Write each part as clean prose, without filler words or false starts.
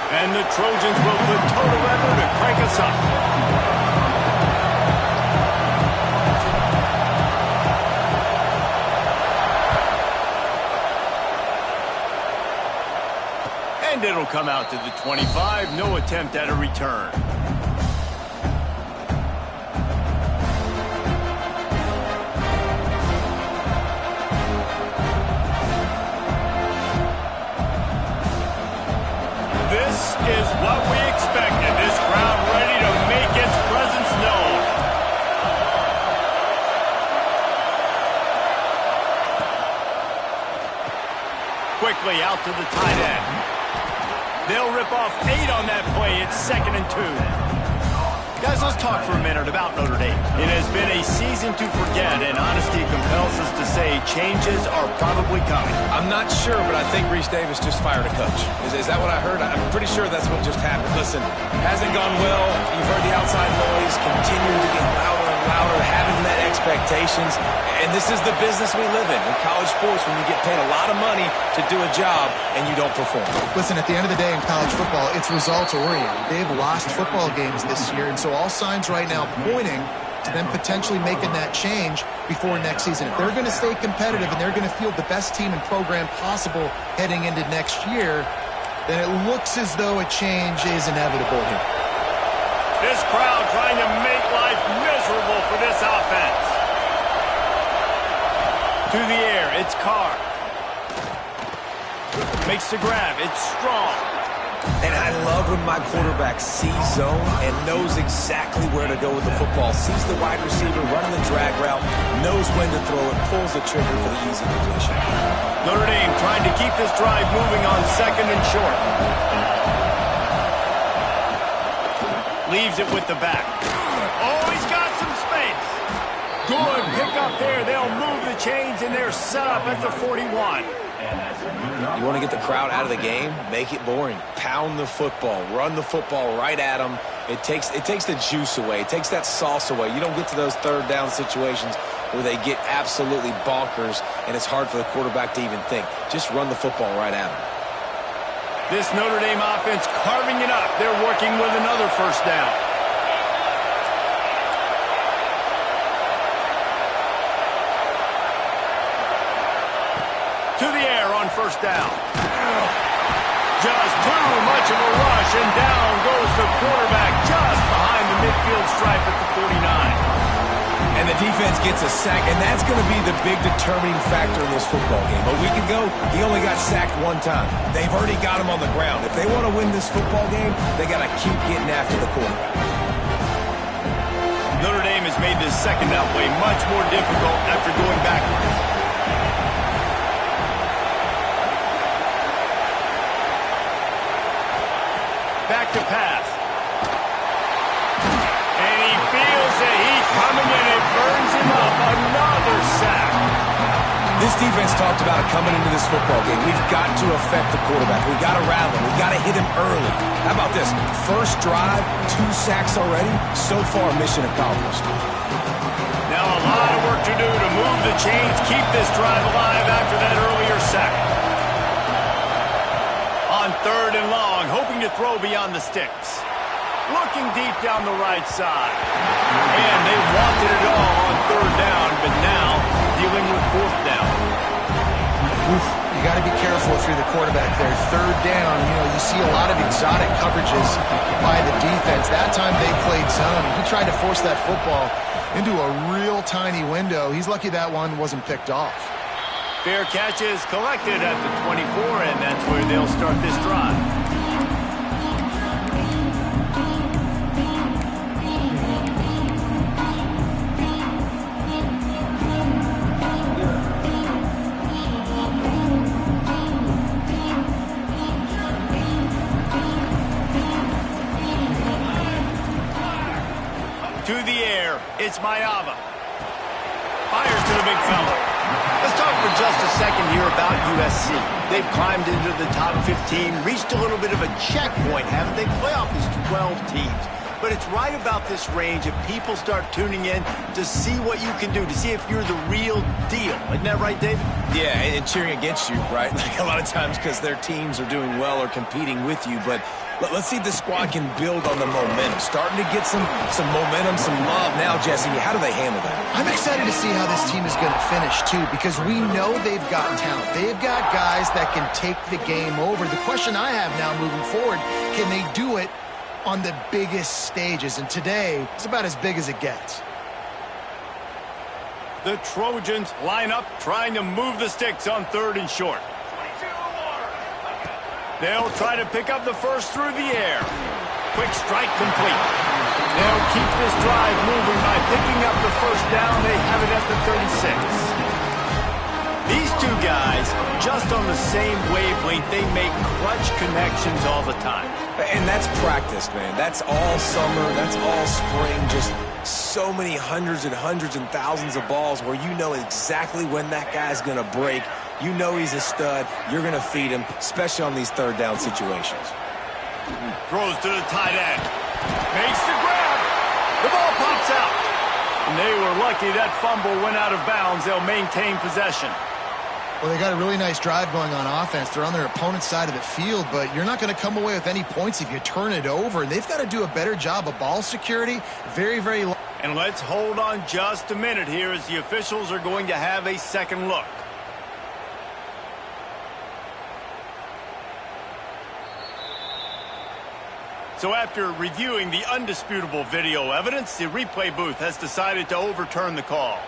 And the Trojans will put total weather to crank us up. And it'll come out to the 25. No attempt at a return. This is what we expected. This crowd ready to make its presence known. Quickly out to the tight end. They'll rip off 8 on that play. It's 2nd and 2. Guys, let's talk for a minute about Notre Dame. It has been a season to forget, and honesty compels us to say changes are probably coming. I'm not sure, but I think Reese Davis just fired a coach. Is that what I heard? I'm pretty sure that's what just happened. Listen, hasn't gone well. You've heard the outside noise continuing to get louder and louder, haven't met expectations. And this is the business we live in college sports, when you get paid a lot of money to do a job and you don't perform. Listen, at the end of the day in college football, it's results-oriented. They've lost football games this year, and so all signs right now pointing to them potentially making that change before next season. If they're going to stay competitive and they're going to field the best team and program possible heading into next year, then it looks as though a change is inevitable here. This crowd trying to make life miserable for this offense. To the air, it's Carr. Makes the grab, it's Strong. And I love when my quarterback sees zone and knows exactly where to go with the football. Sees the wide receiver running the drag route, knows when to throw it, pulls the trigger for the easy completion. Notre Dame trying to keep this drive moving on 2nd and short. Leaves it with the back. Oh, he's got some space. Good pick up there. They'll move the chains, and they're set up at the 41. You want to get the crowd out of the game? Make it boring. Pound the football. Run the football right at them. It takes the juice away. It takes that sauce away. You don't get to those 3rd down situations where they get absolutely bonkers, and it's hard for the quarterback to even think. Just run the football right at them. This Notre Dame offense carving it up. They're working with another 1st down. To the air on 1st down. Just too much of a rush, and down goes the quarterback just behind the midfield stripe at the 49. And the defense gets a sack, and that's going to be the big determining factor in this football game. A week ago, he only got sacked 1 time. They've already got him on the ground. If they want to win this football game, they got to keep getting after the quarterback. Notre Dame has made this 2nd down play much more difficult after going backwards. Back to pass. And he feels the heat coming in. It burns him up. Another sack. This defense talked about it coming into this football game. We've got to affect the quarterback. We've got to rattle him. We've got to hit him early. How about this? 1st drive, 2 sacks already. So far, mission accomplished. Now a lot of work to do to move the chains, keep this drive alive after that earlier sack. On 3rd and long, hoping to throw beyond the sticks. Looking deep down the right side. And they wanted it all on 3rd down, but now dealing with 4th down. Oof, you got to be careful if you're the quarterback there. 3rd down, you see a lot of exotic coverages by the defense. That time they played zone. He tried to force that football into a real tiny window. He's lucky that one wasn't picked off. Fair catch is collected at the 24, and that's where they'll start this drive. To the air, it's Mayava. Fires to the big fella. Let's talk for just a second here about USC. They've climbed into the top 15, reached a little bit of a checkpoint, haven't they? Playoff is 12 teams. But it's right about this range if people start tuning in to see what you can do, to see if you're the real deal. Isn't that right, David? Yeah, and cheering against you, right? Like a lot of times because their teams are doing well or competing with you. But let's see if the squad can build on the momentum. Starting to get some momentum, some love. Now, Jesse, how do they handle that? I'm excited to see how this team is going to finish, too, because we know they've got talent. They've got guys that can take the game over. The question I have now moving forward, can they do it on the biggest stages? And today, it's about as big as it gets. The Trojans line up, trying to move the sticks on 3rd and short. They'll try to pick up the first through the air. Quick strike complete. They'll keep this drive moving by picking up the first down. They have it at the 36. These two guys, just on the same wavelength, they make clutch connections all the time. And that's practice, man. That's all summer. That's all spring. Just so many hundreds and thousands of balls where you know exactly when that guy's going to break. You know he's a stud. You're going to feed him, especially on these 3rd down situations. Throws to the tight end. Makes the grab. The ball pops out. And they were lucky that fumble went out of bounds. They'll maintain possession. Well, they got a really nice drive going on offense. They're on their opponent's side of the field, but you're not going to come away with any points if you turn it over. And they've got to do a better job of ball security. Very, very low. And let's hold on just a minute here as the officials are going to have a second look. So after reviewing the undisputable video evidence, the replay booth has decided to overturn the call.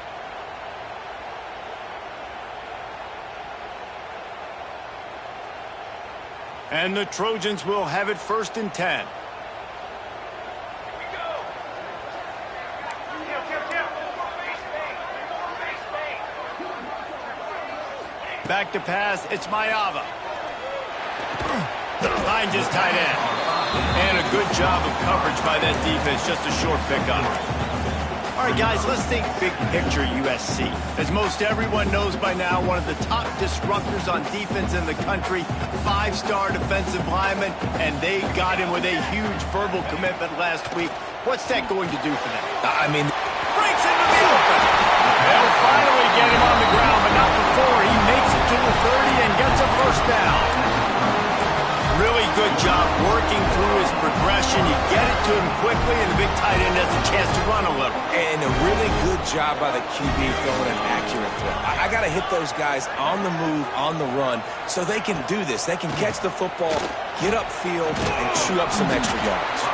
And the Trojans will have it 1st and 10. Back to pass, it's Mayava. Finds his tight end. And a good job of coverage by that defense, just a short pickup. All right, guys, let's think big picture USC. As most everyone knows by now, one of the top disruptors on defense in the country, 5-star defensive lineman, and they got him with a huge verbal commitment last week. What's that going to do for them? I mean, Breaks into the open. They'll finally get him on the ground, but not before he makes it to the 30 and gets a first down. Really good job working through his progression. You get it to him quickly, and the big tight end has a chance to run a little. And a really good job by the QB throwing an accurate throw. I got to hit those guys on the move, on the run, so they can do this. They can catch the football, get upfield, and chew up some extra yards.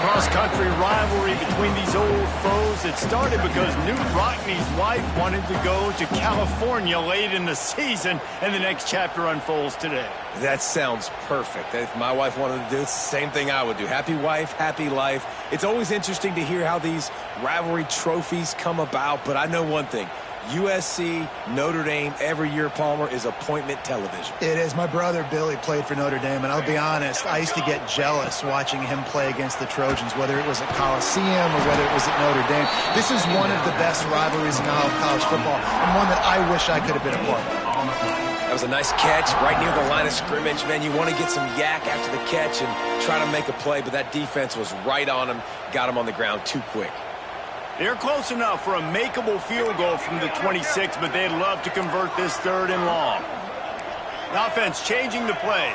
Cross-country rivalry between these old foes. It started because Newt Rockney's wife wanted to go to California late in the season, and the next chapter unfolds today. That sounds perfect. If my wife wanted to do it, it's the same thing I would do. Happy wife, happy life. It's always interesting to hear how these rivalry trophies come about, but I know one thing. USC, Notre Dame, every year, Palmer, is appointment television. It is. My brother Billy played for Notre Dame, and I'll be honest, I used to get jealous watching him play against the Trojans, whether it was at Coliseum or whether it was at Notre Dame. This is one of the best rivalries in all of college football, and one that I wish I could have been a part of. That was a nice catch right near the line of scrimmage. Man, you want to get some yak after the catch and try to make a play, but that defense was right on him, got him on the ground too quick. They're close enough for a makeable field goal from the 26, but they'd love to convert this 3rd and long. The offense changing the play.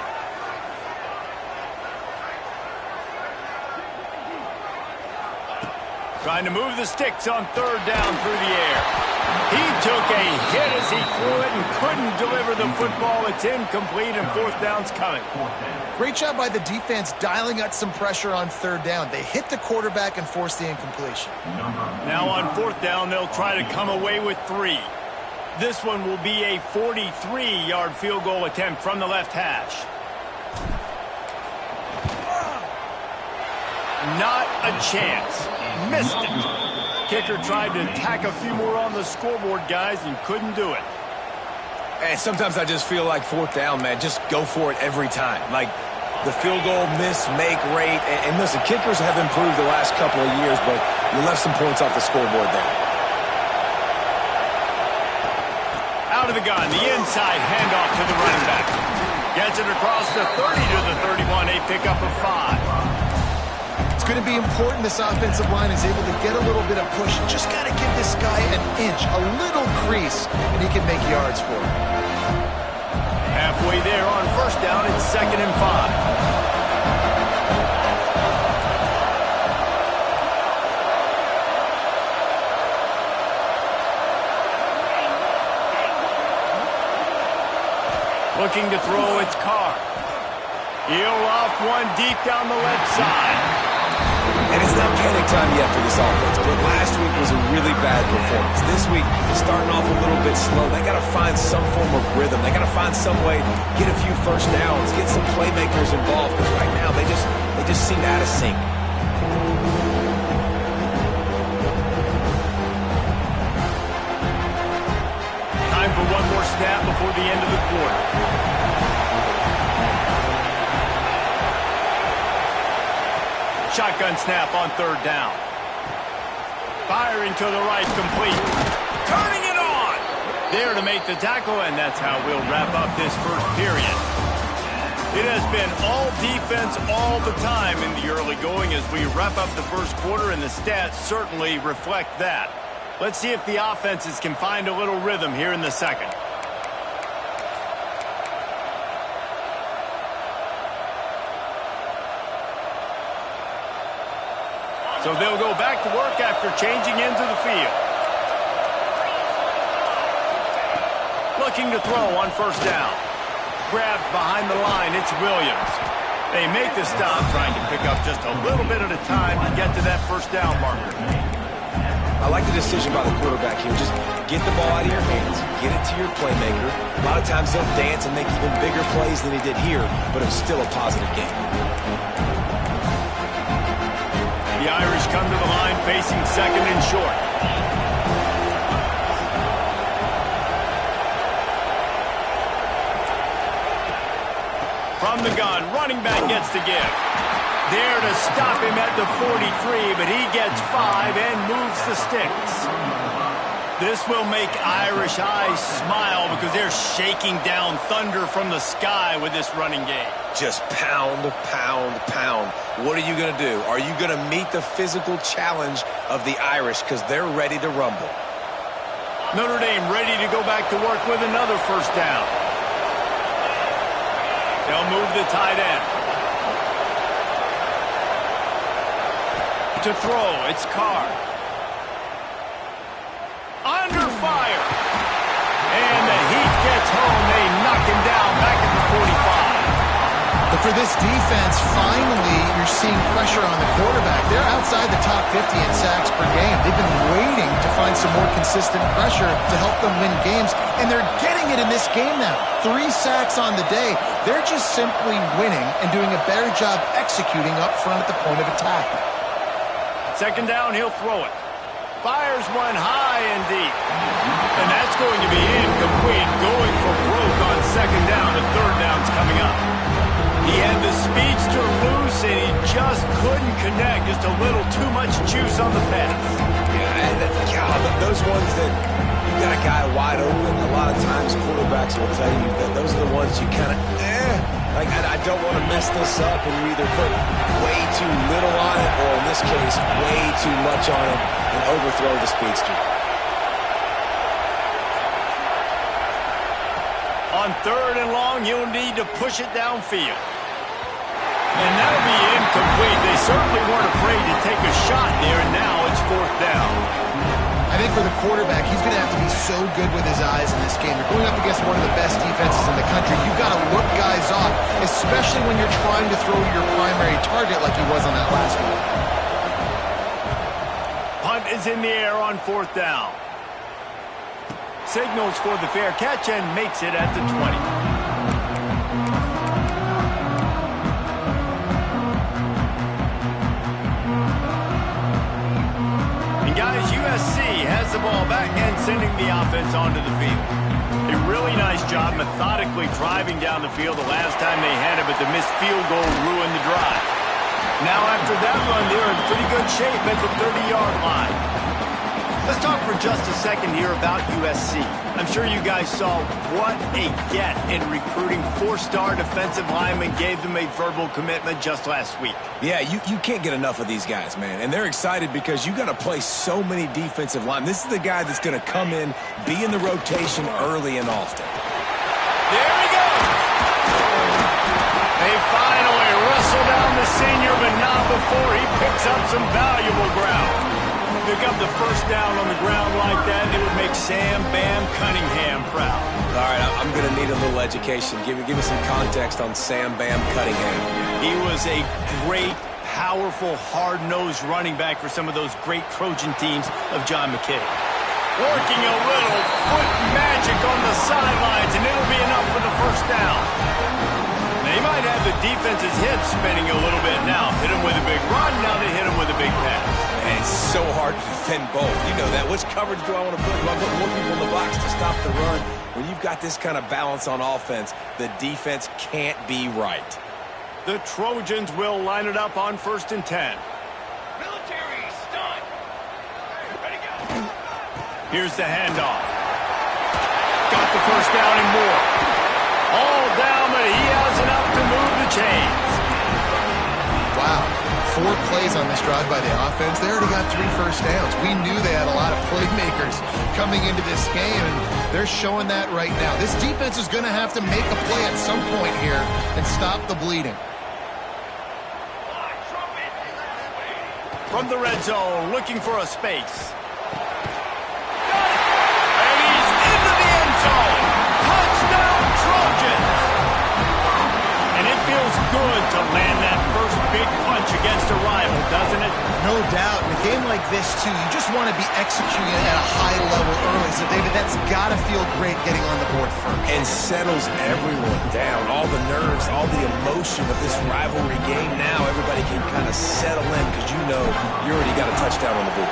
Trying to move the sticks on 3rd down through the air. He took a hit as he threw it and couldn't deliver the football. It's incomplete, and 4th down's coming. Great job by the defense dialing up some pressure on 3rd down. They hit the quarterback and forced the incompletion. Now on 4th down, they'll try to come away with 3. This one will be a 43-yard field goal attempt from the left hash. Not a chance. Missed it. Kicker tried to tack a few more on the scoreboard, guys, and couldn't do it. And sometimes I just feel like 4th down, man. Just go for it every time. Like the field goal miss-make rate. And listen, kickers have improved the last couple of years, but you left some points off the scoreboard there. Out of the gun, the inside handoff to the running back. Gets it across the 30 to the 31, a pickup of 5. going to be important this offensive line is able to get a little bit of push. Just got to give this guy an inch, a little crease, and he can make yards for it. Halfway there on first down, it's 2nd and 5. Looking to throw, it's Carr. He'll off one deep down the left side. And it's not panic time yet for this offense, but last week was a really bad performance. This week, starting off a little bit slow. They got to find some form of rhythm. They got to find some way, get a few first downs, get some playmakers involved, because right now they just seem out of sync. Time for one more snap before the end of the quarter. Shotgun snap on 3rd down. Firing to the right, complete. Turning it on! There to make the tackle, and that's how we'll wrap up this first period. It has been all defense all the time in the early going as we wrap up the first quarter, and the stats certainly reflect that. Let's see if the offenses can find a little rhythm here in the second. So they'll go back to work after changing into the field. Looking to throw on first down. Grabbed behind the line, it's Williams. They make the stop, trying to pick up just a little bit at a time to get to that first down marker. I like the decision by the quarterback here. Just get the ball out of your hands, get it to your playmaker. A lot of times they'll dance and make even bigger plays than he did here, but it was still a positive game. The Irish come to the line facing 2nd and short. From the gun, running back gets to give. There to stop him at the 43, but he gets 5 and moves the sticks. This will make Irish eyes smile because they're shaking down thunder from the sky with this running game. Just pound, pound, pound. What are you going to do? Are you going to meet the physical challenge of the Irish because they're ready to rumble? Notre Dame ready to go back to work with another first down. They'll move the tight end. To throw, it's Carr. Under fire. And the Heat gets home. They knock him down back at the 45. But for this defense, finally, you're seeing pressure on the quarterback. They're outside the top 50 in sacks per game. They've been waiting to find some more consistent pressure to help them win games, and they're getting it in this game now. 3 sacks on the day. They're just simply winning and doing a better job executing up front at the point of attack. 2nd down, he'll throw it. Fires one high and deep. And that's going to be incomplete. Going for broke on 2nd down. The 3rd down's coming up. He had the speedster loose, and he just couldn't connect. Just a little too much juice on the pass. Yeah, and God, those ones that you got a guy wide open, a lot of times quarterbacks will tell you that those are the ones you kind of, like, I don't want to mess this up, and you either put way too little on it, or in this case, way too much on it, and overthrow the speedster. On 3rd and long, you'll need to push it downfield. And that'll be incomplete. They certainly weren't afraid to take a shot there, and now it's 4th down. I think for the quarterback, he's going to have to be so good with his eyes in this game. You're going up against one of the best defenses in the country. You've got to look guys off, especially when you're trying to throw to your primary target like he was on that last one. Punt is in the air on 4th down. Signals for the fair catch and makes it at the 20. Guys, USC has the ball back and sending the offense onto the field. A really nice job methodically driving down the field the last time they had it, but the missed field goal ruined the drive. Now after that run, they're in pretty good shape at the 30-yard line. Let's talk for just a second here about USC. I'm sure you guys saw what a get in recruiting. 4-star defensive linemen gave them a verbal commitment just last week. Yeah, you can't get enough of these guys, man. And they're excited because you got to play so many defensive linemen. This is the guy that's going to come in, be in the rotation early and often. There he goes. They finally wrestle down the senior, but not before he picks up some valuable ground. Pick up the first down on the ground like that, it would make Sam Bam Cunningham proud. All right, I'm going to need a little education. Give me some context on Sam Bam Cunningham. He was a great, powerful, hard-nosed running back for some of those great Trojan teams of John McKay. Working a little foot magic on the sidelines, and it'll be enough for the first down. They might have the defense's hips spinning a little bit now. Hit him with a big run, now they hit him with a big pass. And it's so hard to defend both. You know that. Which coverage do I want to put? Do I put more people in the box to stop the run? When you've got this kind of balance on offense, the defense can't be right. The Trojans will line it up on 1st and 10. Military stunt. Ready, go. Here's the handoff. Got the first down and more. All down, but he has enough to move the chains. Wow. 4 plays on this drive by the offense. They already got 3 first downs. We knew they had a lot of playmakers coming into this game, and they're showing that right now. This defense is going to have to make a play at some point here and stop the bleeding. From the red zone, looking for a space. And he's into the end zone. Touchdown, Trojans! And it feels good to land that first big punch against a rival, doesn't it? No doubt. In a game like this, too, you just want to be executing at a high level early. So, David, that's got to feel great getting on the board first. And settles everyone down. All the nerves, all the emotion of this rivalry game now, everybody can kind of settle in because you know you already got a touchdown on the board.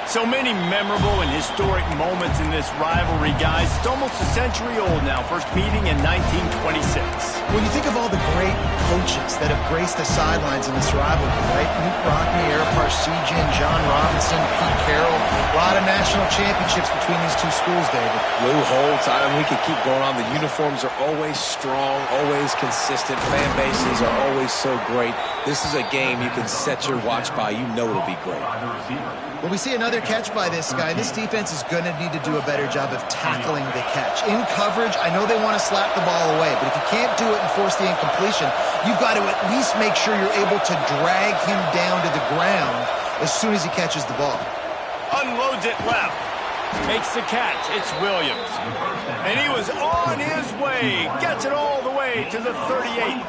So many memorable and historic moments in this rivalry, guys. It's almost a century old now. First meeting in 1926. When you think of all the great coaches that have graced the sidelines in this rivalry, right? Newt Rockne, Ara Parseghian, John Robinson, Pete Carroll. A lot of national championships between these two schools, David. Lou Holtz, we could keep going on. The uniforms are always strong, always consistent. Fan bases are always so great. This is a game you can set your watch by. You know it'll be great. Well, we see another catch by this guy. This defense is going to need to do a better job of tackling the catch. In coverage, I know they want to slap the ball away, but if you can't do it and force the incompletion, you've got to at least make sure you're able to drag him down to the ground as soon as he catches the ball. Unloads it left. Makes the catch. It's Williams. And he was on his way. Gets it all the way to the 38.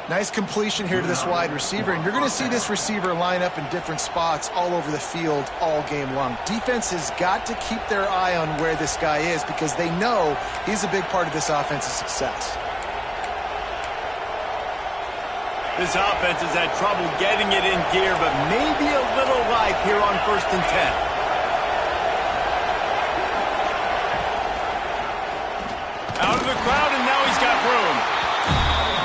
Nice completion here to this wide receiver, and you're going to see this receiver line up in different spots all over the field all game long. Defense has got to keep their eye on where this guy is because they know he's a big part of this offense's success. This offense has had trouble getting it in gear, but maybe a little life here on 1st and 10. Out of the crowd, and now he's got room.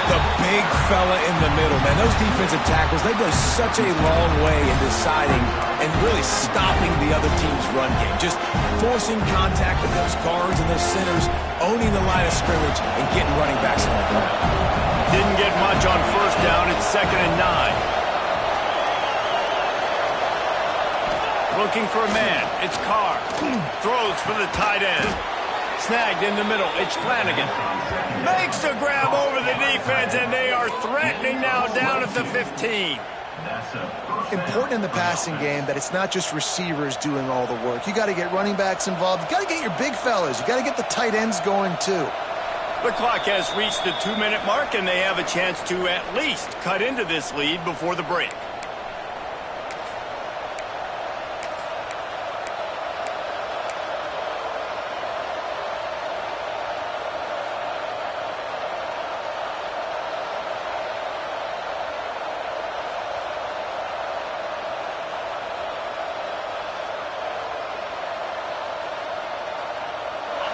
The big fella in the middle, man. Those defensive tackles, they go such a long way in deciding and really stopping the other team's run game. Just forcing contact with those guards and those centers, owning the line of scrimmage, and getting running backs on the ground. Didn't get much on 1st down. It's 2nd and 9. Looking for a man. It's Carr. Throws for the tight end. Snagged in the middle. It's Flanagan. Makes the grab over the defense, and they are threatening now down at the 15. Important in the passing game that it's not just receivers doing all the work. You got to get running backs involved. You got to get your big fellas. You got to get the tight ends going too. The clock has reached the 2-minute mark, and they have a chance to at least cut into this lead before the break.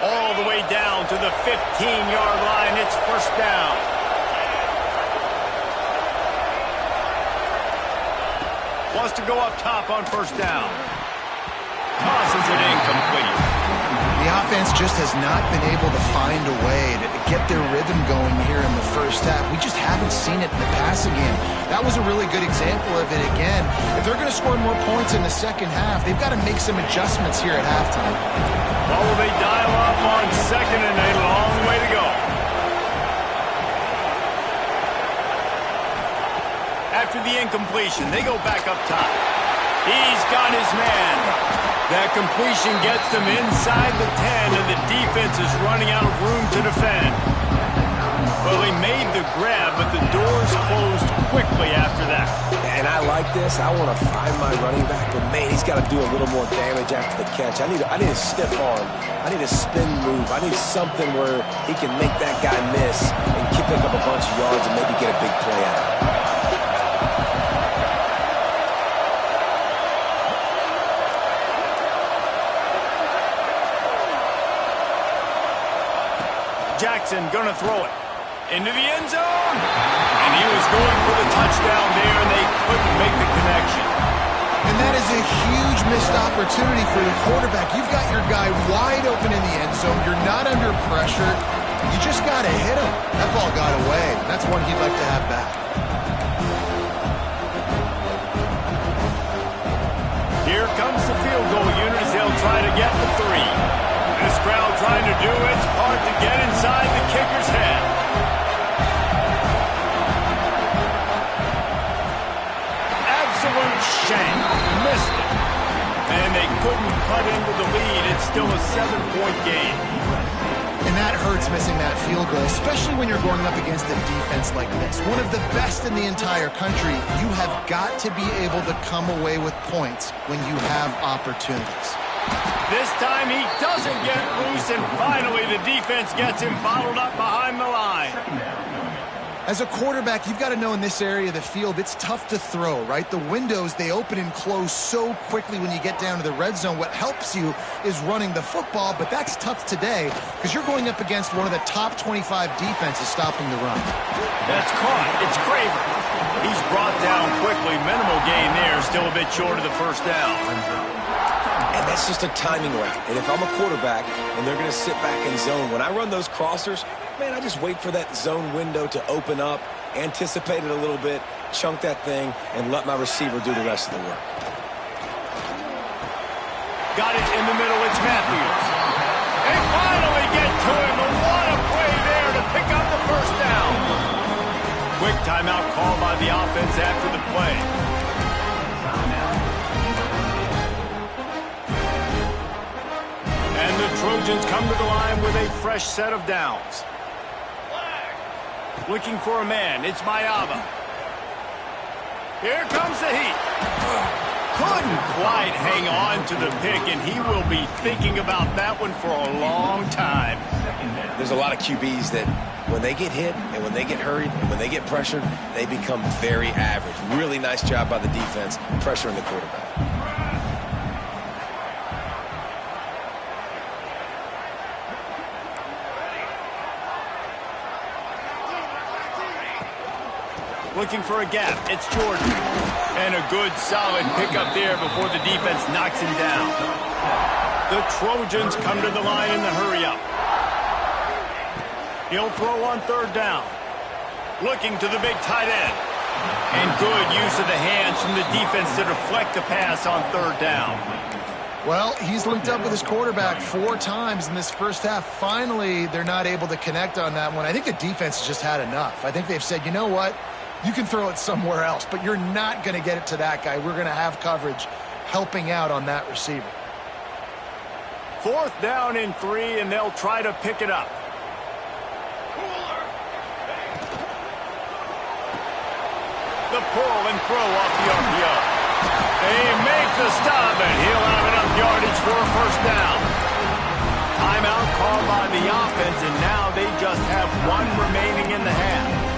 All the way down to the 15-yard line. It's 1st down. Wants to go up top on first down. Tosses it incomplete. The offense just has not been able to find a way to get their rhythm going here in the first half. We just haven't seen it in the passing game. That was a really good example of it again. If they're going to score more points in the second half, they've got to make some adjustments here at halftime. Well, will they dial up on second and a long way to go? After the incompletion, they go back up top. He's got his man. That completion gets them inside the 10, and the defense is running out of room to defend. Well, he made the grab, but the doors closed quickly after that. And I like this. I want to find my running back, but, man, he's got to do a little more damage after the catch. I need a stiff arm. I need a spin move. I need something where he can make that guy miss and pick up a bunch of yards and maybe get a big play out of it. Jackson gonna throw it into the end zone, and he was going for the touchdown there, and they couldn't make the connection. And that is a huge missed opportunity for the quarterback. You've got your guy wide open in the end zone. You're not under pressure. You just got to hit him. That ball got away. That's one he'd like to have back. Here comes the field goal unit as they'll try to get the 3. This crowd trying to do its part to get inside the kicker's head. Absolute shame. Missed it. And they couldn't cut into the lead. It's still a 7-point game. And that hurts missing that field goal, especially when you're going up against a defense like this. One of the best in the entire country. You have got to be able to come away with points when you have opportunities. This time he doesn't get loose, and finally the defense gets him bottled up behind the line. As a quarterback, you've got to know in this area of the field, it's tough to throw, right? The windows, they open and close so quickly when you get down to the red zone. What helps you is running the football, but that's tough today because you're going up against one of the top 25 defenses stopping the run. That's caught. It's Craver. He's brought down quickly. Minimal gain there, still a bit short of the first down. And that's just a timing route. And if I'm a quarterback and they're going to sit back in zone, when I run those crossers, man, I just wait for that zone window to open up, anticipate it a little bit, chunk that thing, and let my receiver do the rest of the work. Got it in the middle. It's Matthews. They finally get to him. And what a play there to pick up the first down. Quick timeout call by the offense after the play. And the Trojans come to the line with a fresh set of downs. Looking for a man. It's Mayaba. Here comes the heat. Couldn't quite hang on to the pick, and he will be thinking about that one for a long time. There's a lot of QBs that when they get hit and when they get hurried and when they get pressured, they become very average. Really nice job by the defense pressuring the quarterback. Looking for a gap. It's Jordan. And a good, solid pickup there before the defense knocks him down. The Trojans come to the line in the hurry-up. He'll throw on third down. Looking to the big tight end. And good use of the hands from the defense to deflect the pass on third down. Well, he's linked up with his quarterback 4 times in this first half. Finally, they're not able to connect on that one. I think the defense has just had enough. I think they've said, you know what? You can throw it somewhere else, but you're not going to get it to that guy. We're going to have coverage helping out on that receiver. 4th down and 3, and they'll try to pick it up. The pull and throw off the RPO. They make the stop, and he'll have enough yardage for a first down. Timeout called by the offense, and now they just have 1 remaining in the half.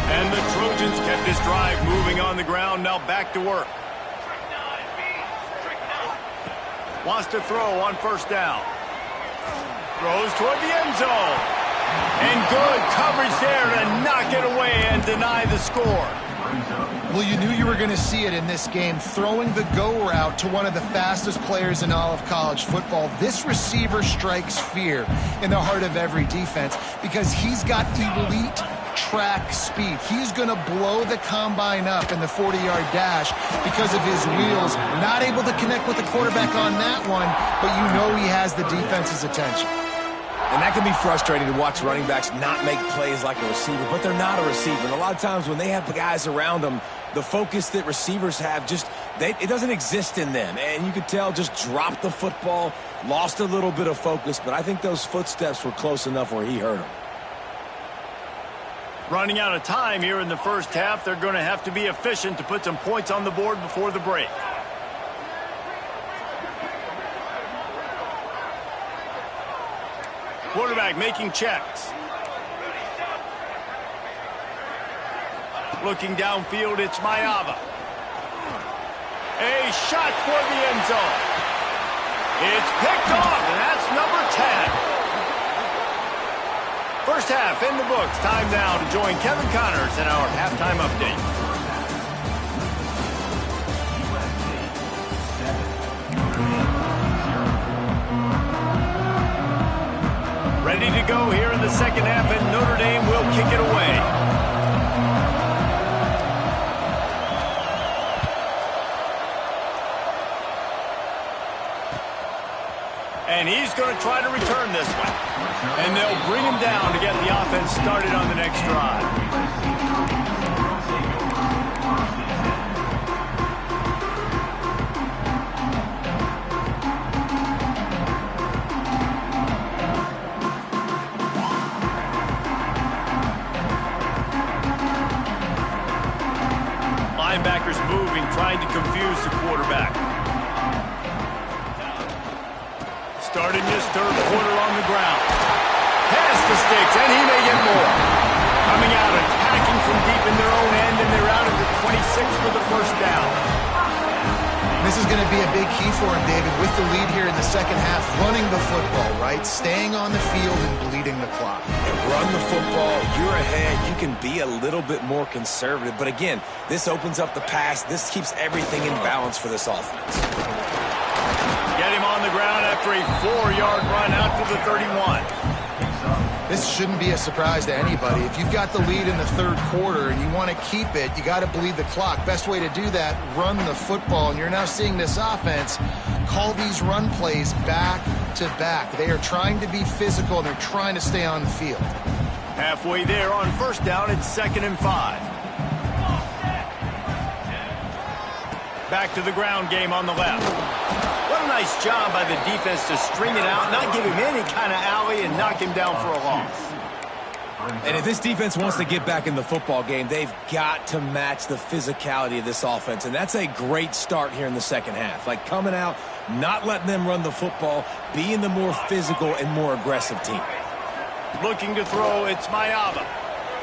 And the Trojans kept this drive moving on the ground, now back to work. Wants to throw on first down. Throws toward the end zone. And good coverage there to knock it away and deny the score. Well, you knew you were going to see it in this game, throwing the go route to one of the fastest players in all of college football. This receiver strikes fear in the heart of every defense because he's got elite track speed. He's going to blow the combine up in the 40-yard dash because of his wheels. Not able to connect with the quarterback on that one, but you know he has the defense's attention. And that can be frustrating to watch running backs not make plays like a receiver, but they're not a receiver. And a lot of times when they have the guys around them, the focus that receivers have it doesn't exist in them. And you could tell just dropped the football, lost a little bit of focus, but I think those footsteps were close enough where he hurt him. Running out of time here in the first half, they're going to have to be efficient to put some points on the board before the break. Quarterback making checks. Looking downfield, it's Mayava. A shot toward the end zone. It's picked off, and that's number 10. First half in the books. Time now to join Kevin Connors in our halftime update. Ready to go here in the second half, and Notre Dame will kick it away. And he's going to try to return this one. And they'll bring him down to get the offense started on the next drive. Linebackers moving, trying to confuse the quarterback. Starting this third quarter on the ground. Pass the sticks, and he may get more. Coming out, attacking from deep in their own end, and they're out at the 26 for the first down. This is going to be a big key for him, David, with the lead here in the second half, running the football, right? Staying on the field and bleeding the clock. And run the football, you're ahead, you can be a little bit more conservative. But again, this opens up the pass. This keeps everything in balance for this offense. Get him on the ground after a 4-yard run out to the 31. This shouldn't be a surprise to anybody. If you've got the lead in the third quarter and you want to keep it, you got to bleed the clock. Best way to do that, run the football. And you're now seeing this offense call these run plays back to back. They are trying to be physical, and they're trying to stay on the field. Halfway there on first down, it's 2nd and 5. Back to the ground game on the left. What a nice job by the defense to string it out, not give him any kind of alley, and knock him down for a loss. And if this defense wants to get back in the football game, they've got to match the physicality of this offense. And that's a great start here in the second half. Like coming out, not letting them run the football, being the more physical and more aggressive team. Looking to throw, it's Mayava.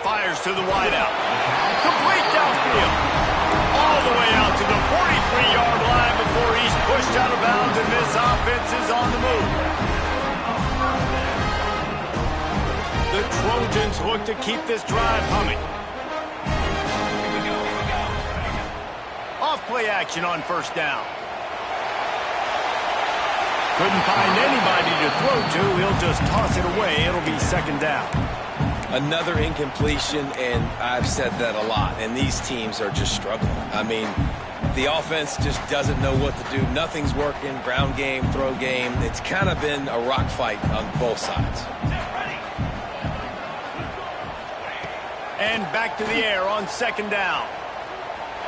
Fires to the wideout. Complete downfield. All the way out to the 43-yard line before he's pushed out of bounds, and this offense is on the move. The Trojans look to keep this drive humming. Off play action on first down. Couldn't find anybody to throw to. He'll just toss it away. It'll be 2nd down. Another incompletion, and I've said that a lot, and these teams are just struggling. I mean, the offense just doesn't know what to do. Nothing's working. Ground game, throw game. It's kind of been a rock fight on both sides. And back to the air on 2nd down.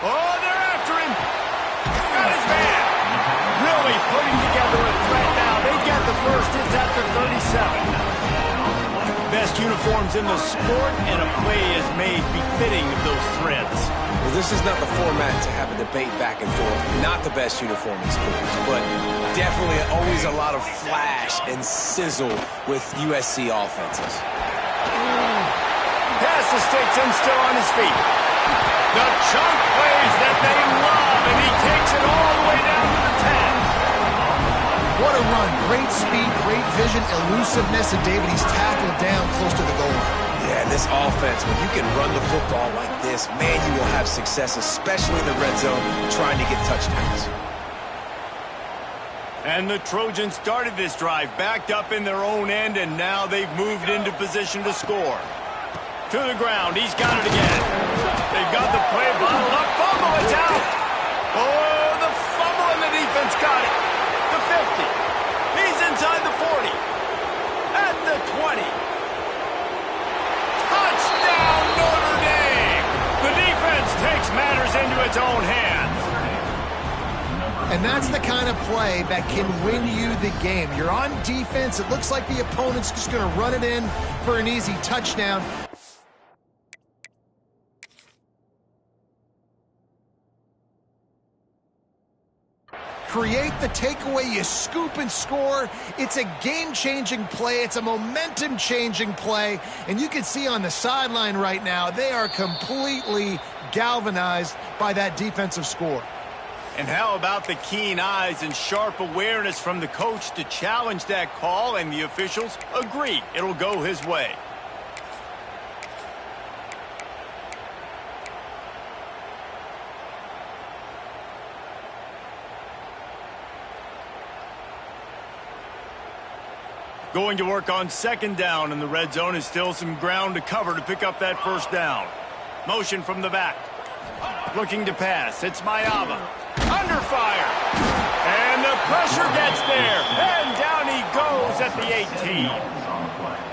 Oh, they're after him. Got his man. Really putting together a threat now. They get the first. It's at the 37. Best uniforms in the sport, and a play is made befitting of those threads. Well, this is not the format to have a debate back and forth. Not the best uniform in sports, but definitely always a lot of flash and sizzle with USC offenses. Pass the sticks and still on his feet. The chunk plays that they love, and he takes it all the way down to the 10. What a run. great speed, great vision, elusiveness, and David, he's tackled down close to the goal line. Yeah, this offense, when you can run the football like this, man, you will have success, especially in the red zone, trying to get touchdowns. And the Trojans started this drive, backed up in their own end, and now they've moved into position to score. To the ground, he's got it again. They've got the play bottled up, fumble, it's out! Oh, the fumble, and the defense got it. The 50. He's inside the 40. At the 20. Touchdown, Notre Dame! The defense takes matters into its own hands. And that's the kind of play that can win you the game. You're on defense. It looks like the opponent's just going to run it in for an easy touchdown. Create the takeaway, you scoop and score. It's a game-changing play. It's a momentum-changing play. And you can see on the sideline right now, they are completely galvanized by that defensive score. And how about the keen eyes and sharp awareness from the coach to challenge that call, and the officials agree it'll go his way. Going to work on second down in the red zone, is still some ground to cover to pick up that first down. Motion from the back. Looking to pass. It's Mayava. Under fire. And the pressure gets there. And down he goes at the 18.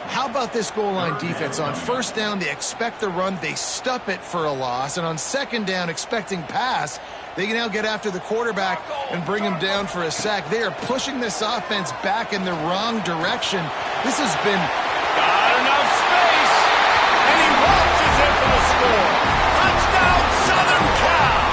How about this goal line defense? On first down, they expect the run. They stuff it for a loss. And on second down, expecting pass, they can now get after the quarterback and bring him down for a sack. They are pushing this offense back in the wrong direction. This has been... Got enough space. And he waltzes in for the score. Touchdown, Southern Cal.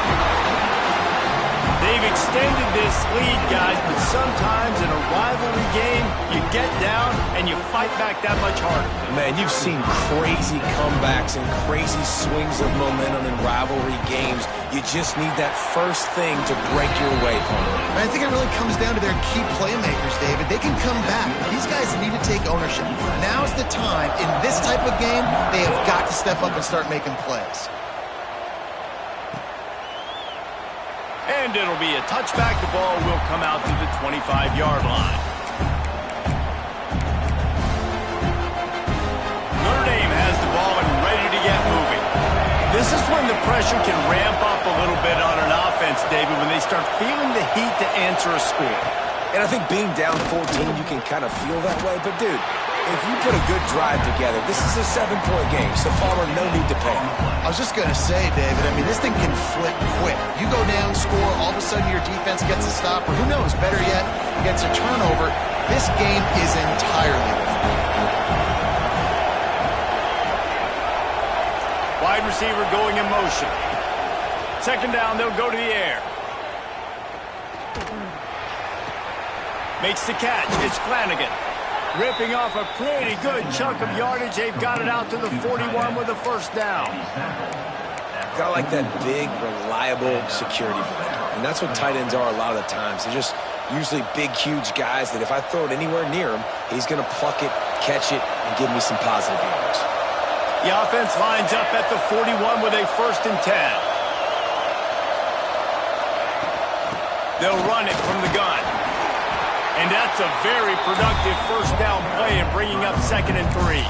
They've extended this lead, guys, but sometimes in a rivalry game, you get down and you fight back that much harder. Man, you've seen crazy comebacks and crazy swings of momentum in rivalry games. You just need that first thing to break your way, Paul. I think it really comes down to their key playmakers, David. They can come back, but these guys need to take ownership. Now's the time. In this type of game, they have got to step up and start making plays. And it'll be a touchback. The ball will come out to the 25-yard line. Notre Dame has the ball and ready to get moving. This is when the pressure can ramp up a little bit on an offense, David, when they start feeling the heat to answer a score. And I think being down 14, you can kind of feel that way. But, dude, if you put a good drive together, this is a 7-point game, so Palmer, no need to panic. I was just going to say, David, I mean, this thing can flip quick. You go down, score, all of a sudden your defense gets a stop, or who knows, better yet, gets a turnover. This game is entirely different. Wide receiver going in motion. Second down, they'll go to the air. Makes the catch. It's Flanagan. Ripping off a pretty good chunk of yardage. They've got it out to the 41 with a first down. Got like that big, reliable security blanket. And that's what tight ends are a lot of the times. They're just usually big, huge guys that if I throw it anywhere near him, he's going to pluck it, catch it, and give me some positive yards. The offense lines up at the 41 with a 1st and 10. They'll run it from the gun. And that's a very productive first down play in bringing up 2nd and 3.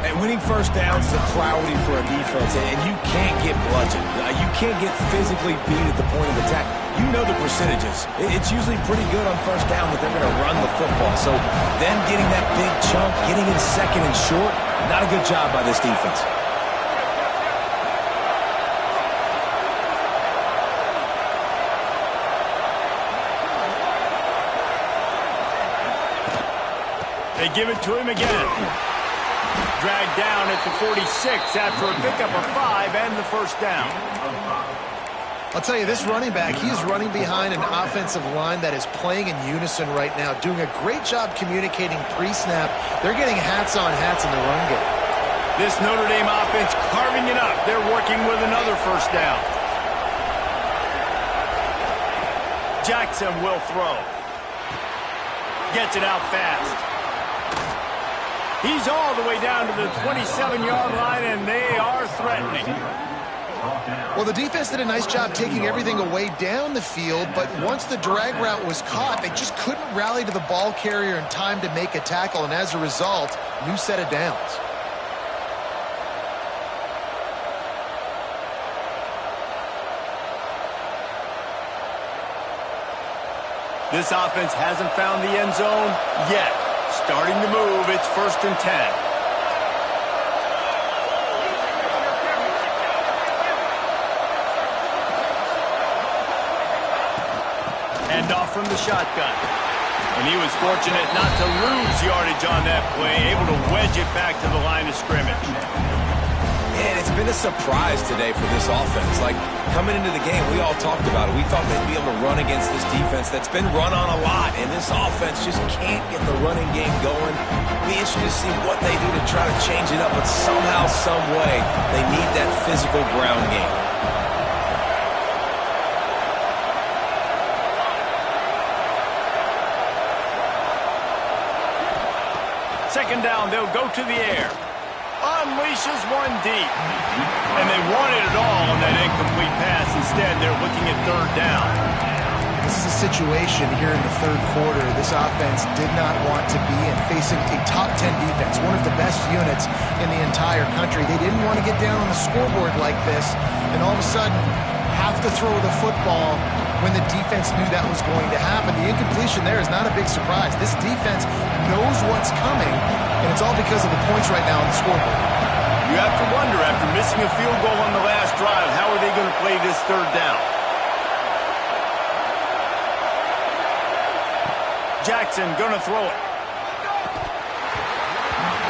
And winning first downs is a priority for a defense, and you can't get bludgeoned. You can't get physically beat at the point of attack. You know the percentages. It's usually pretty good on first down that they're going to run the football. So then getting that big chunk, getting in 2nd and short, not a good job by this defense. They give it to him again. Dragged down at the 46 after a pickup of 5 and the first down. I'll tell you, this running back, he's running behind an offensive line that is playing in unison right now, doing a great job communicating pre-snap. They're getting hats on hats in the run game. This Notre Dame offense carving it up. They're working with another first down. Jackson will throw. Gets it out fast. He's all the way down to the 27-yard line, and they are threatening. Well, the defense did a nice job taking everything away down the field, but once the drag route was caught, they just couldn't rally to the ball carrier in time to make a tackle, and as a result, new set of downs. This offense hasn't found the end zone yet. Starting to move, it's 1st and 10. Off from the shotgun. And he was fortunate not to lose yardage on that play, able to wedge it back to the line of scrimmage. Man, it's been a surprise today for this offense. Like, coming into the game, we all talked about it. We thought they'd be able to run against this defense that's been run on a lot, and this offense just can't get the running game going. Be interested to see what they do to try to change it up, but somehow, some way, they need that physical ground game. Second down, they'll go to the air. Unleashes one deep. And they wanted it all on that incomplete pass. Instead, they're looking at 3rd down. This is a situation here in the 3rd quarter this offense did not want to be in, facing a top 10 defense, one of the best units in the entire country. They didn't want to get down on the scoreboard like this and all of a sudden have to throw the football when the defense knew that was going to happen. The incompletion there is not a big surprise. This defense knows what's coming, and it's all because of the points right now on the scoreboard. You have to wonder, after missing a field goal on the last drive, how are they going to play this 3rd down? Jackson going to throw it.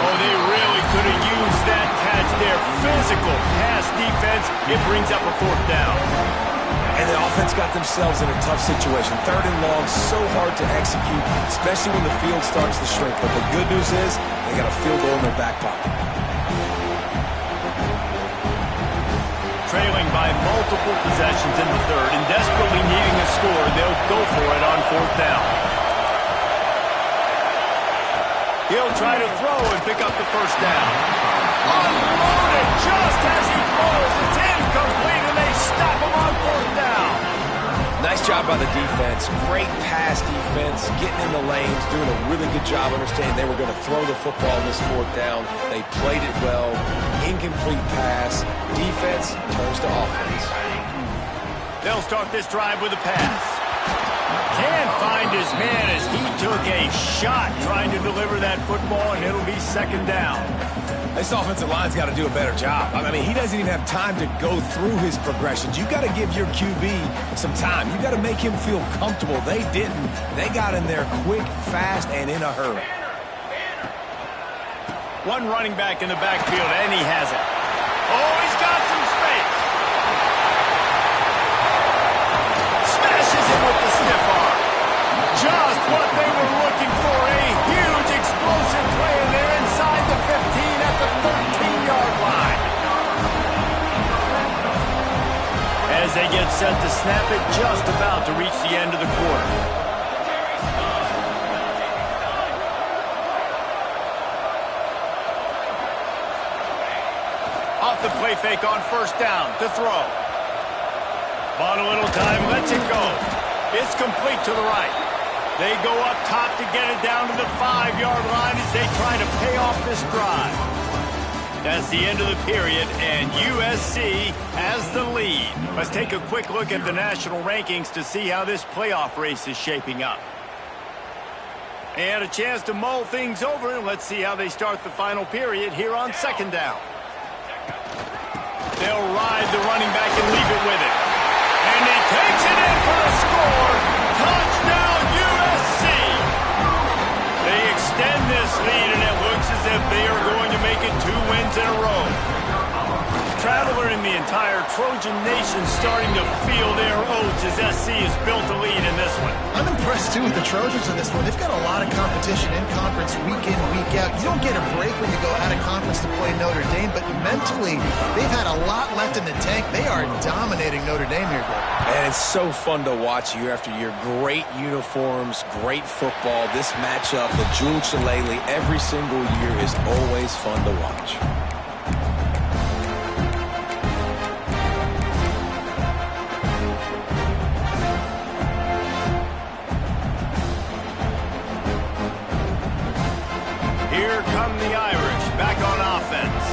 Oh, they really could have used that catch there. Physical pass defense. It brings up a 4th down. And the offense got themselves in a tough situation. 3rd and long, so hard to execute, especially when the field starts to shrink. But the good news is they got a field goal in their back pocket. Trailing by multiple possessions in the 3rd and desperately needing a score, they'll go for it on 4th down. He'll try to throw and pick up the 1st down. Unloaded just as he throws. It's incomplete, and they stop him on 4th down. Nice job by the defense. Great pass defense, getting in the lanes, doing a really good job understanding they were going to throw the football in this 4th down. They played it well. Incomplete pass. Defense turns to offense. They'll start this drive with a pass. Can't find his man as he took a shot trying to deliver that football, and it'll be 2nd down. This offensive line's got to do a better job. I mean, he doesn't even have time to go through his progressions. You got to give your QB some time. You got to make him feel comfortable. They didn't. They got in there quick, fast, and in a hurry. One running back in the backfield, and he has it. Oh, he's got some space. Smashes him with the stiff arm. Just what they were looking for. A huge explosive play, and they're inside the 15 at the 13-yard line. As they get set to snap it, just about to reach the end of the quarter. Off the play fake on 1st down to throw. Bought a little time, lets it go. It's complete to the right. They go up top to get it down to the 5-yard line as they try to pay off this drive. That's the end of the period, and USC has the lead. Let's take a quick look at the national rankings to see how this playoff race is shaping up. And a chance to mull things over. Let's see how they start the final period here on 2nd down. They'll ride the running back and leave it with it. And he takes it in for a score. Touchdown, USC! They extend this lead, and it looks as if they are going to make it 2 wins in a row. Traveler in the entire Trojan Nation starting to feel their oats as SC has built a lead in this one. I'm impressed, too, with the Trojans in this one. They've got a lot of competition in conference week in, week out. You don't get a break when you go out of conference to play Notre Dame, but mentally, they've had a lot left in the tank. They are dominating Notre Dame here, Greg. And it's so fun to watch year after year. Great uniforms, great football. This matchup, the Jewel Shillelagh, every single year is always fun to watch. Here come the Irish, back on offense.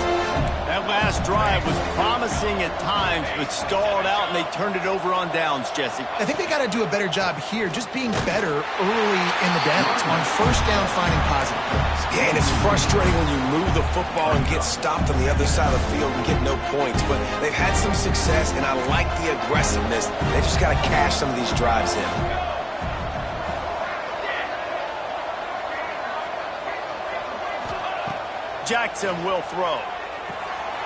That last drive was promising at times, but stalled out, and they turned it over on downs, Jesse. I think they got to do a better job here, just being better early in the downs. On first down, finding positive plays. Yeah, and it's frustrating when you move the football and get stopped on the other side of the field and get no points. But they've had some success, and I like the aggressiveness. They just got to cash some of these drives in. Jackson will throw.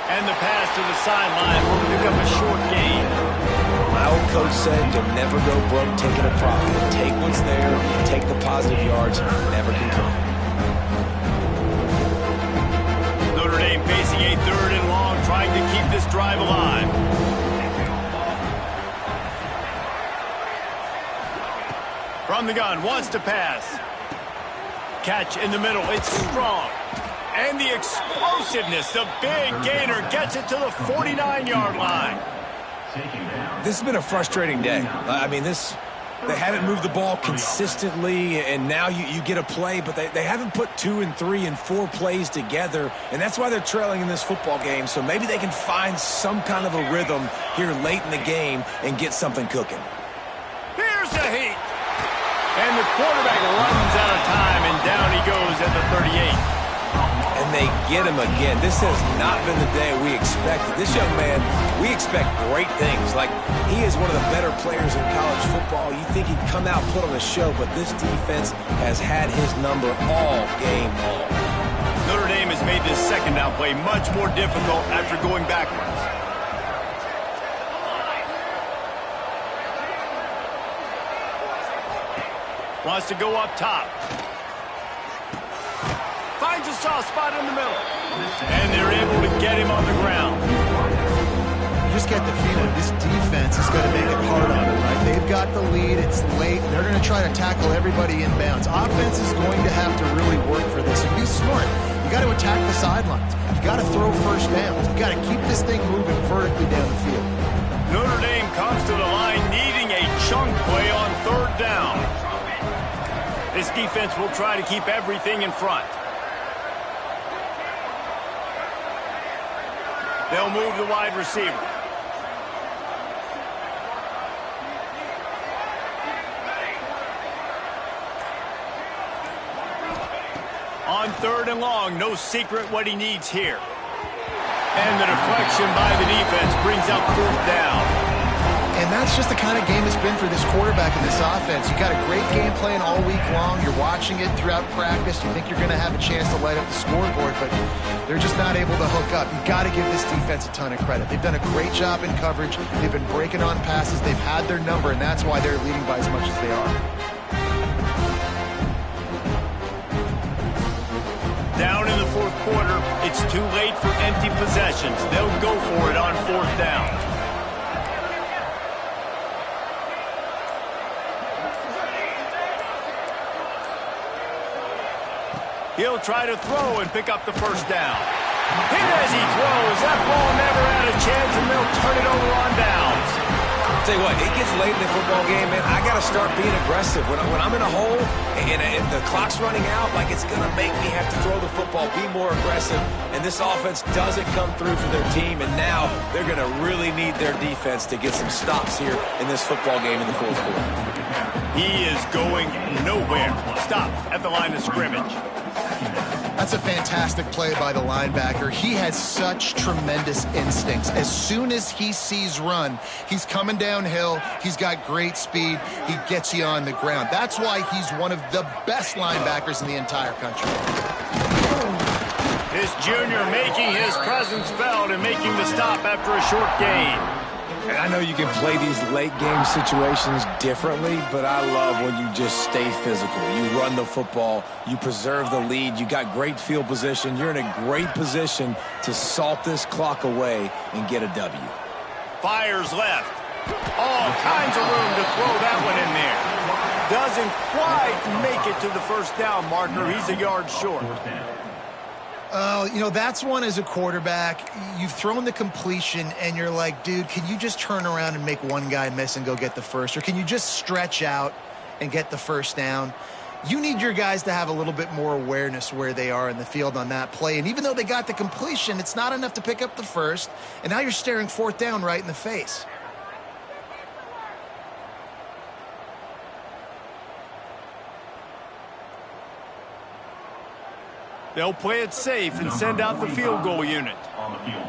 And the pass to the sideline will pick up a short gain. My old coach said you'll never go broke taking a profit. Take what's there, take the positive yards, never complain. Notre Dame facing a 3rd and long, trying to keep this drive alive. From the gun, wants to pass. Catch in the middle, it's strong. And the explosiveness, the big gainer gets it to the 49-yard line. This has been a frustrating day. I mean, they haven't moved the ball consistently, and now you get a play, but they haven't put 2 and 3 and 4 plays together, and that's why they're trailing in this football game. So maybe they can find some kind of a rhythm here late in the game and get something cooking. Here's the heat. And the quarterback runs out of time, and down he goes at the 38. And they get him again. This has not been the day we expected. This young man, we expect great things. Like, he is one of the better players in college football. You think he'd come out, put on a show, but this defense has had his number all game long. Notre Dame has made this second down play much more difficult after going backwards. Wants to go up top. Finds a soft spot in the middle. And they're able to get him on the ground. You just get the feeling this defense is going to make it hard on them, right? They've got the lead. It's late. They're going to try to tackle everybody inbounds. Offense is going to have to really work for this. And be smart. You got to attack the sidelines. You got to throw first downs. You got to keep this thing moving vertically down the field. Notre Dame comes to the line needing a chunk play on 3rd down. This defense will try to keep everything in front. They'll move the wide receiver. On 3rd and long, no secret what he needs here. And the deflection by the defense brings up 4th down. And that's just the kind of game it's been for this quarterback and this offense. You got a great game plan all week long. You're watching it throughout practice. You think you're going to have a chance to light up the scoreboard, but they're just not able to hook up. You got to give this defense a ton of credit. They've done a great job in coverage. They've been breaking on passes. They've had their number, and that's why they're leading by as much as they are. Down in the 4th quarter, it's too late for empty possessions. They'll go for it on 4th down. He'll try to throw and pick up the 1st down. Hit as he throws. That ball never had a chance, and they'll turn it over on downs. I'll tell you what, it gets late in the football game, man. I got to start being aggressive. When I'm in a hole and the clock's running out, like, it's going to make me have to throw the football, be more aggressive. And this offense doesn't come through for their team, and now they're going to really need their defense to get some stops here in this football game in the 4th quarter. He is going nowhere. Stop at the line of scrimmage. That's a fantastic play by the linebacker. He has such tremendous instincts. As soon as he sees run, he's coming downhill. He's got great speed. He gets you on the ground. That's why he's one of the best linebackers in the entire country. This junior making his presence felt and making the stop after a short gain. And I know you can play these late game situations differently, but I love when you just stay physical. You run the football, you preserve the lead, you got great field position, you're in a great position to salt this clock away and get a W. Fires left. All kinds of room to throw that one in there. Doesn't quite make it to the first down marker. He's a yard short. You know, that's one as a quarterback. You've thrown the completion, and you're like, dude, can you just turn around and make one guy miss and go get the first? Or can you just stretch out and get the first down? You need your guys to have a little bit more awareness where they are in the field on that play. And even though they got the completion, it's not enough to pick up the first. And now you're staring fourth down right in the face. They'll play it safe and send out the field goal unit.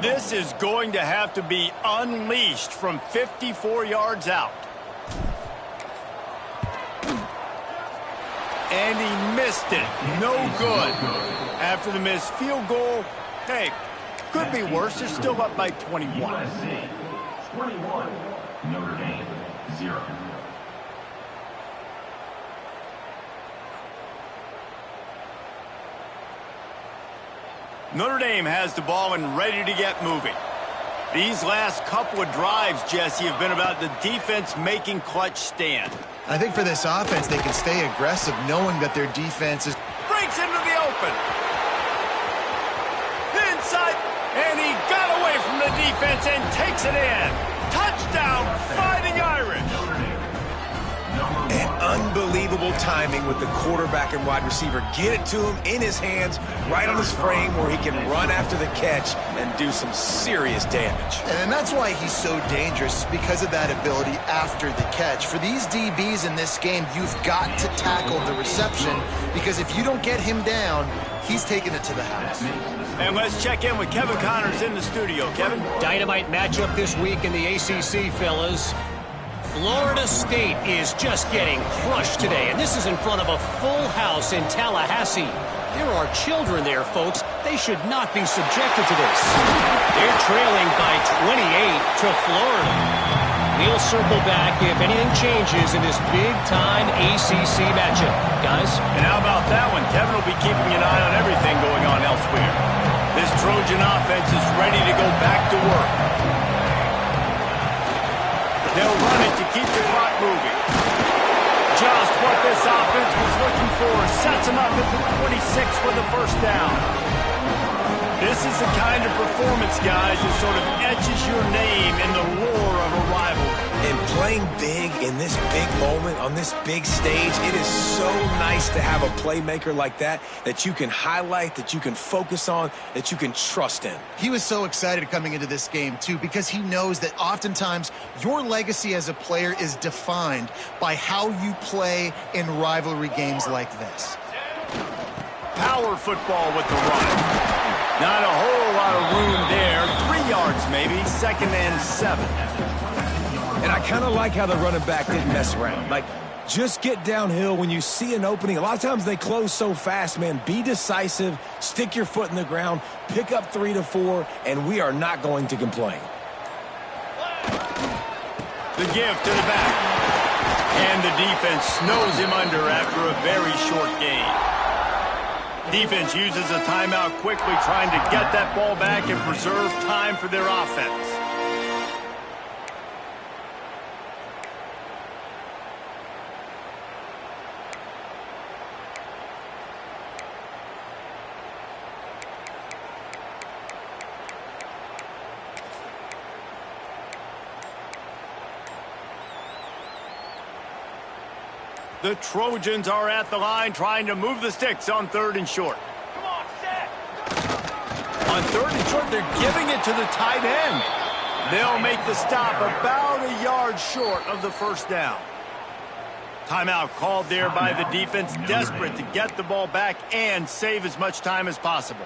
This is going to have to be unleashed from 54 yards out. And he missed it. No good. After the missed field goal, hey, could be worse. They're still up by 21. 21, Notre Dame, 0. Notre Dame has the ball and ready to get moving. These last couple of drives, Jesse, have been about the defense making clutch stand. I think for this offense, they can stay aggressive knowing that their defense is... Breaks into the open. Inside, and he got away from the defense and takes it in. Touchdown, Fighting Irish. And unbelievable timing with the quarterback and wide receiver. Get it to him in his hands, right on his frame where he can run after the catch and do some serious damage. And that's why he's so dangerous, because of that ability after the catch. For these DBs in this game, you've got to tackle the reception, because if you don't get him down, he's taking it to the house. And let's check in with Kevin Connors in the studio. Kevin? Dynamite matchup this week in the ACC, fellas. Florida State is just getting crushed today, and this is in front of a full house in Tallahassee. There are children there, folks. They should not be subjected to this. They're trailing by 28 to Florida. We'll circle back if anything changes in this big-time ACC matchup. Guys? And how about that one? Kevin will be keeping an eye on everything going on elsewhere. This Trojan offense is ready to go back to work. They'll run it to keep the clock moving. Just what this offense was looking for. Sets them up at the 26 for the first down. This is the kind of performance, guys, that sort of etches your name in the roar of a rivalry. And playing big in this big moment, on this big stage, it is so nice to have a playmaker like that you can highlight, that you can focus on, that you can trust in. He was so excited coming into this game, too, because he knows that oftentimes your legacy as a player is defined by how you play in rivalry games like this. Power football with the run. Not a whole lot of room there. 3 yards maybe, 2nd and 7. And I kind of like how the running back didn't mess around. Like, just get downhill when you see an opening. A lot of times they close so fast, man. Be decisive, stick your foot in the ground, pick up 3 to 4, and we are not going to complain. The give to the back. And the defense snows him under after a very short gain. Defense uses a timeout quickly, trying to get that ball back and preserve time for their offense. The Trojans are at the line trying to move the sticks on 3rd and short. Come on, set. On 3rd and short, they're giving it to the tight end. They'll make the stop about a yard short of the first down. Timeout called there by the defense, desperate to get the ball back and save as much time as possible.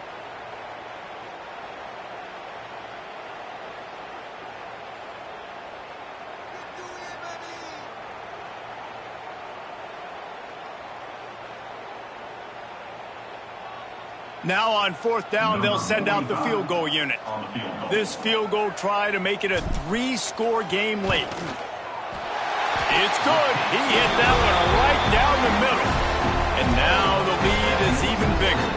Now on 4th down, they'll send out the field goal unit. This field goal try to make it a 3-score game late. It's good. He hit that one right down the middle. And now the lead is even bigger.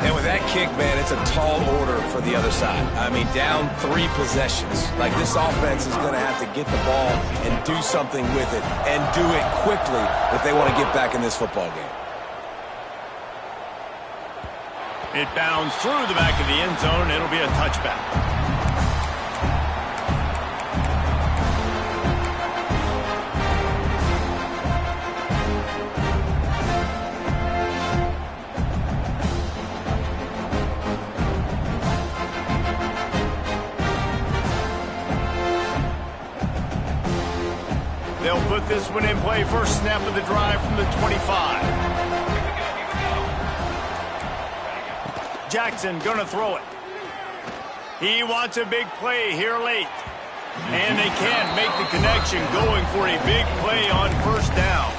And with that kick, man, it's a tall order for the other side. I mean, down 3 possessions. Like, this offense is going to have to get the ball and do something with it, and do it quickly if they want to get back in this football game. It bounds through the back of the end zone. It'll be a touchback. They'll put this one in play. First snap of the drive from the 25. Jackson gonna throw it. He wants a big play here late. And they can't make the connection, going for a big play on 1st down.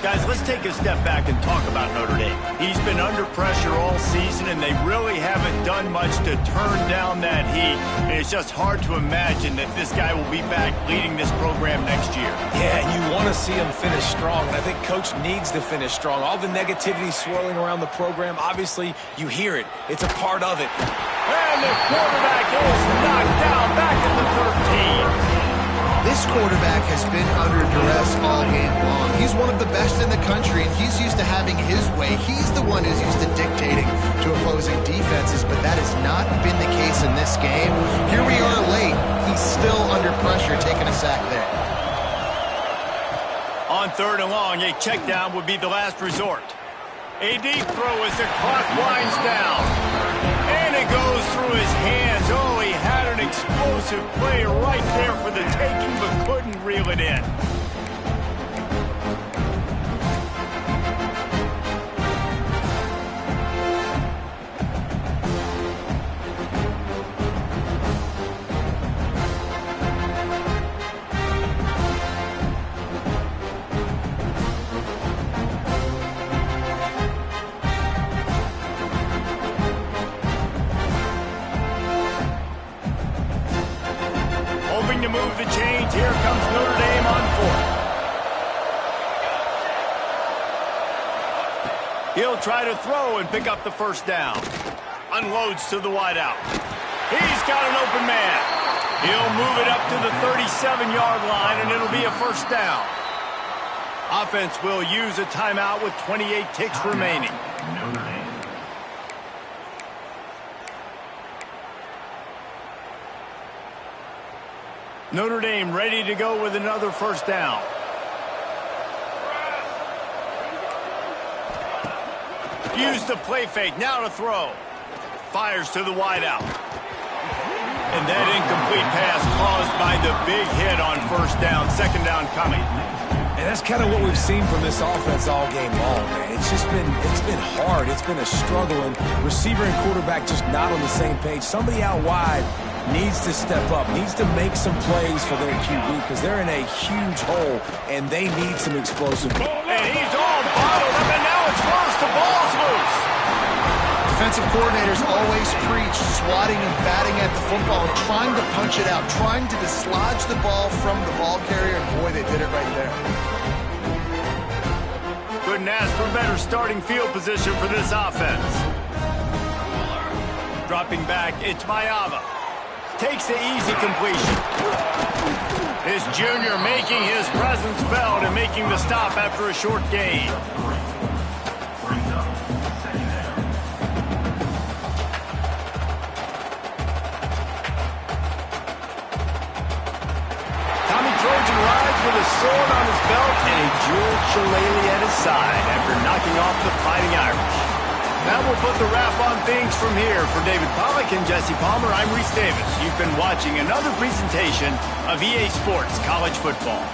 Guys, let's take a step back and talk about Notre Dame. He's been under pressure all season, and they really haven't done much to turn down that heat. And it's just hard to imagine that this guy will be back leading this program next year. Yeah, you want to see him finish strong, and I think Coach needs to finish strong. All the negativity swirling around the program, obviously, you hear it. It's a part of it. And the quarterback is knocked down back at the 13. This quarterback has been under duress all game long. He's one of the best in the country, and he's used to having his way. He's the one who's used to dictating to opposing defenses, but that has not been the case in this game. Here we are late. He's still under pressure, taking a sack there. On 3rd and long, a check down would be the last resort. A deep throw as the clock winds down. And it goes through his hands. Oh, he had an explosive play right there for the taking, but couldn't reel it in. To move the chains, here comes Notre Dame on 4th. He'll try to throw and pick up the 1st down. Unloads to the wideout. He's got an open man. He'll move it up to the 37-yard line, and it'll be a 1st down. Offense will use a timeout with 28 ticks remaining. Notre Dame ready to go with another 1st down. Use the play fake, now to throw. Fires to the wideout. And that incomplete pass caused by the big hit on 1st down. 2nd down coming. And that's kind of what we've seen from this offense all game long, man. It's been hard. It's been a struggle, and receiver and quarterback just not on the same page. Somebody out wide needs to step up, needs to make some plays for their QB, because they're in a huge hole, and they need some explosive. And he's all bottled up, and now it's first. The ball's loose. Defensive coordinators always preach swatting and batting at the football and trying to punch it out, trying to dislodge the ball from the ball carrier, and boy, they did it right there. Couldn't ask for better starting field position for this offense. Dropping back, it's Mayava. Takes the easy completion. This junior making his presence felt and making the stop after a short gain. Tommy Trojan rides with a sword on his belt and a jeweled shillelagh at his side after knocking off the Fighting Irish. That will put the wrap on things from here. For David Pollack and Jesse Palmer, I'm Reese Davis. You've been watching another presentation of EA Sports College Football.